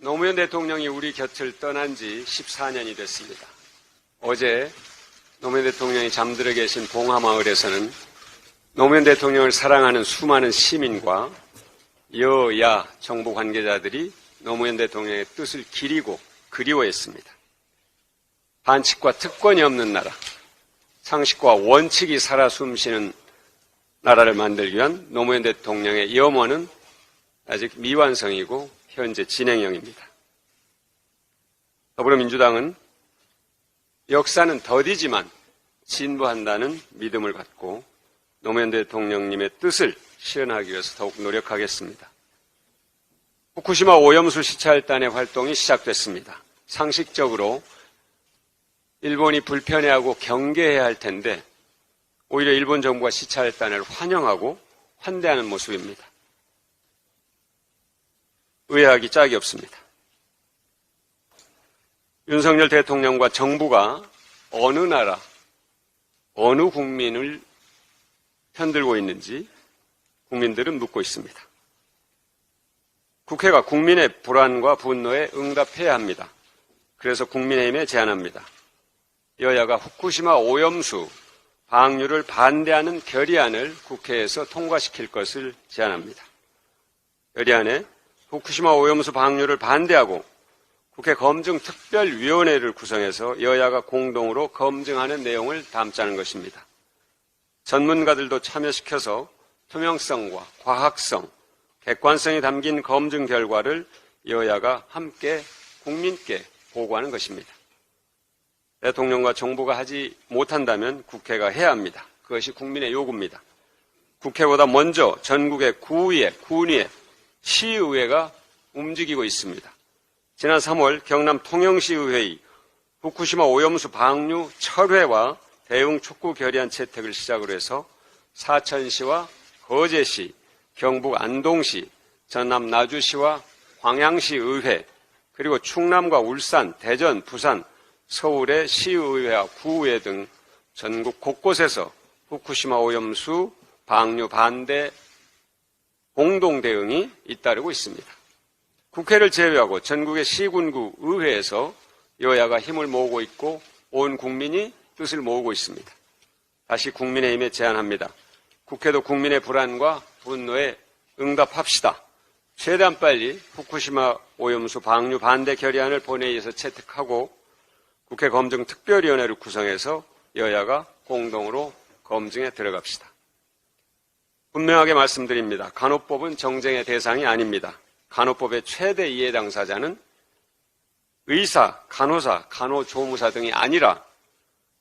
노무현 대통령이 우리 곁을 떠난 지 14년이 됐습니다. 어제 노무현 대통령이 잠들어 계신 봉하마을에서는 노무현 대통령을 사랑하는 수많은 시민과 여야 정부 관계자들이 노무현 대통령의 뜻을 기리고 그리워했습니다. 반칙과 특권이 없는 나라, 상식과 원칙이 살아 숨쉬는 나라를 만들기 위한 노무현 대통령의 염원은 아직 미완성이고 현재 진행형입니다. 더불어민주당은 역사는 더디지만 진보한다는 믿음을 갖고 노무현 대통령님의 뜻을 실현하기 위해서 더욱 노력하겠습니다. 후쿠시마 오염수 시찰단의 활동이 시작됐습니다. 상식적으로 일본이 불편해하고 경계해야 할 텐데 오히려 일본 정부가 시찰단을 환영하고 환대하는 모습입니다. 의아하기 짝이 없습니다. 윤석열 대통령과 정부가 어느 나라, 어느 국민을 편들고 있는지 국민들은 묻고 있습니다. 국회가 국민의 불안과 분노에 응답해야 합니다. 그래서 국민의힘에 제안합니다. 여야가 후쿠시마 오염수 방류를 반대하는 결의안을 국회에서 통과시킬 것을 제안합니다. 결의안에 후쿠시마 오염수 방류를 반대하고 국회 검증특별위원회를 구성해서 여야가 공동으로 검증하는 내용을 담자는 것입니다. 전문가들도 참여시켜서 투명성과 과학성, 객관성이 담긴 검증 결과를 여야가 함께 국민께 보고하는 것입니다. 대통령과 정부가 하지 못한다면 국회가 해야 합니다. 그것이 국민의 요구입니다. 국회보다 먼저 전국의 구의회, 군의회, 시의회가 움직이고 있습니다. 지난 3월 경남 통영시의회의 후쿠시마 오염수 방류 철회와 대응 촉구 결의안 채택을 시작으로 해서 사천시와 거제시, 경북 안동시, 전남 나주시와 광양시 의회, 그리고 충남과 울산, 대전, 부산, 서울의 시의회와 구의회 등 전국 곳곳에서 후쿠시마 오염수 방류 반대 공동 대응이 잇따르고 있습니다. 국회를 제외하고 전국의 시군구 의회에서 여야가 힘을 모으고 있고 온 국민이 뜻을 모으고 있습니다. 다시 국민의힘에 제안합니다. 국회도 국민의 불안과 분노에 응답합시다. 최대한 빨리 후쿠시마 오염수 방류 반대 결의안을 본회의에서 채택하고 국회 검증특별위원회를 구성해서 여야가 공동으로 검증에 들어갑시다. 분명하게 말씀드립니다. 간호법은 정쟁의 대상이 아닙니다. 간호법의 최대 이해 당사자는 의사, 간호사, 간호조무사 등이 아니라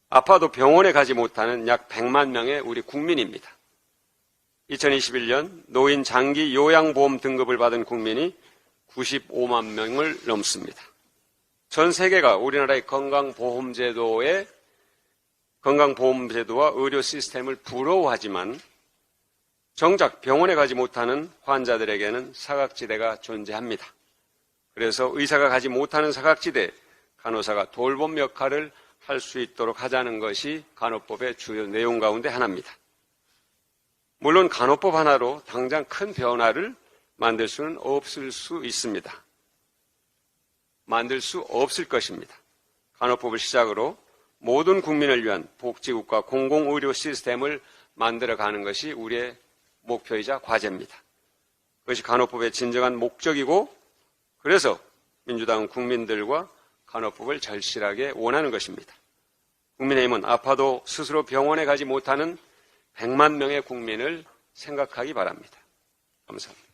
아파도 병원에 가지 못하는 약 100만 명의 우리 국민입니다. 2021년 노인 장기 요양보험 등급을 받은 국민이 95만 명을 넘습니다. 전 세계가 우리나라의 건강보험제도와 의료 시스템을 부러워하지만 정작 병원에 가지 못하는 환자들에게는 사각지대가 존재합니다. 그래서 의사가 가지 못하는 사각지대, 간호사가 돌봄 역할을 할 수 있도록 하자는 것이 간호법의 주요 내용 가운데 하나입니다. 물론 간호법 하나로 당장 큰 변화를 만들 수는 없을 수 있습니다. 만들 수 없을 것입니다. 간호법을 시작으로 모든 국민을 위한 복지국가 공공의료 시스템을 만들어가는 것이 우리의 목표이자 과제입니다. 그것이 간호법의 진정한 목적이고 그래서 민주당은 국민들과 간호법을 절실하게 원하는 것입니다. 국민의힘은 아파도 스스로 병원에 가지 못하는 100만 명의 국민을 생각하기 바랍니다. 감사합니다.